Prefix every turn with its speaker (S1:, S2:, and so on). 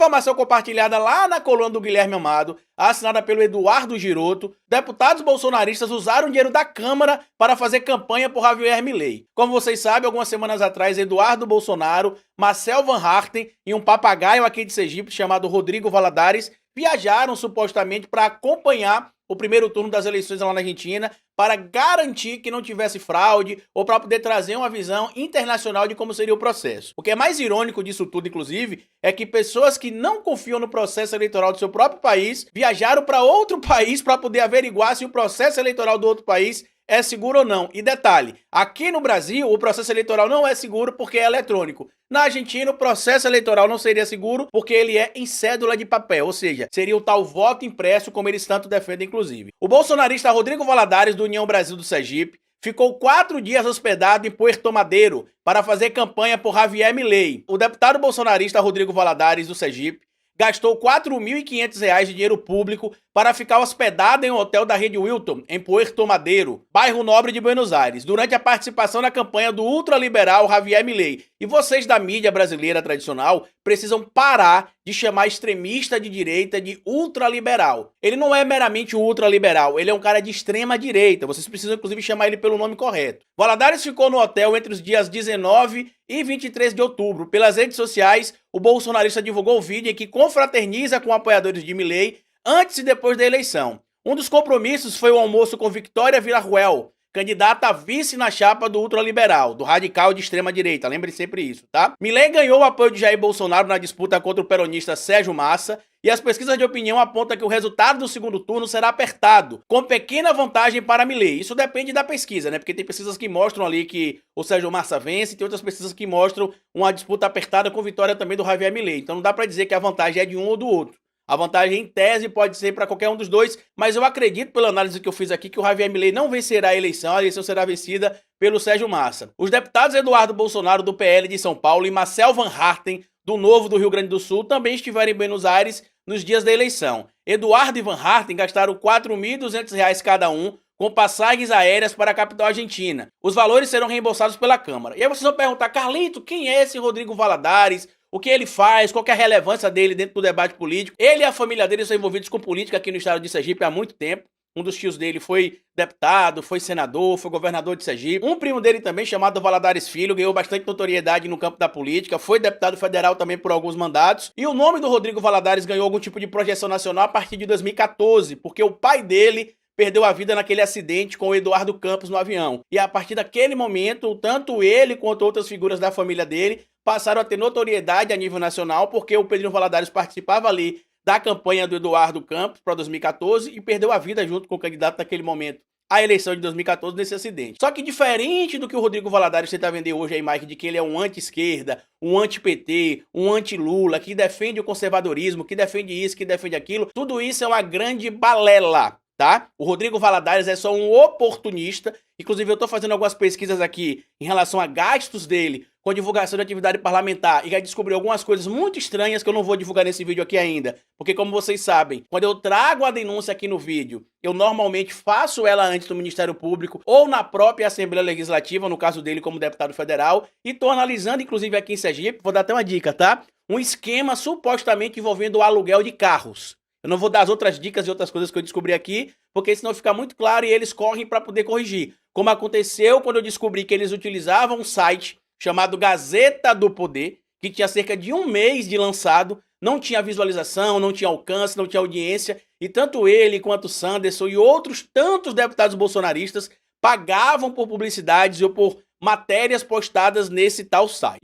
S1: informação compartilhada lá na coluna do Guilherme Amado, assinada pelo Eduardo Giroto, deputados bolsonaristas usaram o dinheiro da Câmara para fazer campanha por Javier Milei. Como vocês sabem, algumas semanas atrás, Eduardo Bolsonaro, Marcel Van Haerten e um papagaio aqui de Sergipe chamado Rodrigo Valadares viajaram supostamente para acompanhar o primeiro turno das eleições lá na Argentina, para garantir que não tivesse fraude ou para poder trazer uma visão internacional de como seria o processo. O que é mais irônico disso tudo, inclusive, é que pessoas que não confiam no processo eleitoral do seu próprio país viajaram para outro país para poder averiguar se o processo eleitoral do outro país é seguro ou não. E detalhe, aqui no Brasil o processo eleitoral não é seguro porque é eletrônico. Na Argentina o processo eleitoral não seria seguro porque ele é em cédula de papel, ou seja, seria o tal voto impresso como eles tanto defendem inclusive. O bolsonarista Rodrigo Valadares do União Brasil do Sergipe ficou 4 dias hospedado em Puerto Madero para fazer campanha por Javier Milei. O deputado bolsonarista Rodrigo Valadares do Sergipe gastou R$ 4.500 de dinheiro público para ficar hospedado em um hotel da rede Wilton, em Puerto Madero, bairro nobre de Buenos Aires, durante a participação na campanha do ultraliberal Javier Milei. E vocês da mídia brasileira tradicional precisam parar de chamar extremista de direita de ultraliberal. Ele não é meramente ultraliberal, ele é um cara de extrema direita. Vocês precisam inclusive chamar ele pelo nome correto. Valadares ficou no hotel entre os dias 19 e 23 de outubro. Pelas redes sociais, o bolsonarista divulgou o vídeo em que confraterniza com apoiadores de Milei antes e depois da eleição. Um dos compromissos foi o almoço com Victoria Villarruel, candidata a vice na chapa do ultraliberal, do radical de extrema direita, lembre sempre isso, tá? Milei ganhou o apoio de Jair Bolsonaro na disputa contra o peronista Sérgio Massa, e as pesquisas de opinião apontam que o resultado do segundo turno será apertado, com pequena vantagem para Milei. Isso depende da pesquisa, né? Porque tem pesquisas que mostram ali que o Sérgio Massa vence, e tem outras pesquisas que mostram uma disputa apertada com vitória também do Javier Milei. Então não dá para dizer que a vantagem é de um ou do outro. A vantagem, em tese, pode ser para qualquer um dos dois, mas eu acredito, pela análise que eu fiz aqui, que o Javier Milei não vencerá a eleição será vencida pelo Sérgio Massa. Os deputados Eduardo Bolsonaro, do PL de São Paulo, e Marcel Van Haerten, do Novo do Rio Grande do Sul, também estiveram em Buenos Aires nos dias da eleição. Eduardo e Van Haerten gastaram R$ 4.200 cada um, com passagens aéreas para a capital argentina. Os valores serão reembolsados pela Câmara. E aí vocês vão perguntar, Carlito, quem é esse Rodrigo Valadares? O que ele faz, qual que é a relevância dele dentro do debate político? Ele e a família dele são envolvidos com política aqui no estado de Sergipe há muito tempo. Um dos tios dele foi deputado, foi senador, foi governador de Sergipe. Um primo dele também, chamado Valadares Filho, ganhou bastante notoriedade no campo da política, foi deputado federal também por alguns mandatos. E o nome do Rodrigo Valadares ganhou algum tipo de projeção nacional a partir de 2014, porque o pai dele perdeu a vida naquele acidente com o Eduardo Campos no avião. E a partir daquele momento, tanto ele quanto outras figuras da família dele passaram a ter notoriedade a nível nacional, porque o Pedrinho Valadares participava ali da campanha do Eduardo Campos para 2014 e perdeu a vida junto com o candidato naquele momento à eleição de 2014 nesse acidente. Só que diferente do que o Rodrigo Valadares tenta vender hoje a imagem de que ele é um anti-esquerda, um anti-PT, um anti-Lula, que defende o conservadorismo, que defende isso, que defende aquilo, tudo isso é uma grande balela. Tá? O Rodrigo Valadares é só um oportunista, inclusive eu estou fazendo algumas pesquisas aqui em relação a gastos dele com divulgação de atividade parlamentar e já descobri algumas coisas muito estranhas que eu não vou divulgar nesse vídeo aqui ainda, porque como vocês sabem, quando eu trago a denúncia aqui no vídeo, eu normalmente faço ela antes do Ministério Público ou na própria Assembleia Legislativa, no caso dele como deputado federal, e estou analisando inclusive aqui em Sergipe, vou dar até uma dica, tá? Um esquema supostamente envolvendo o aluguel de carros. Eu não vou dar as outras dicas e outras coisas que eu descobri aqui, porque senão fica muito claro e eles correm para poder corrigir. Como aconteceu quando eu descobri que eles utilizavam um site chamado Gazeta do Poder, que tinha cerca de 1 mês de lançado, não tinha visualização, não tinha alcance, não tinha audiência, e tanto ele quanto Sanderson e outros tantos deputados bolsonaristas pagavam por publicidades ou por matérias postadas nesse tal site.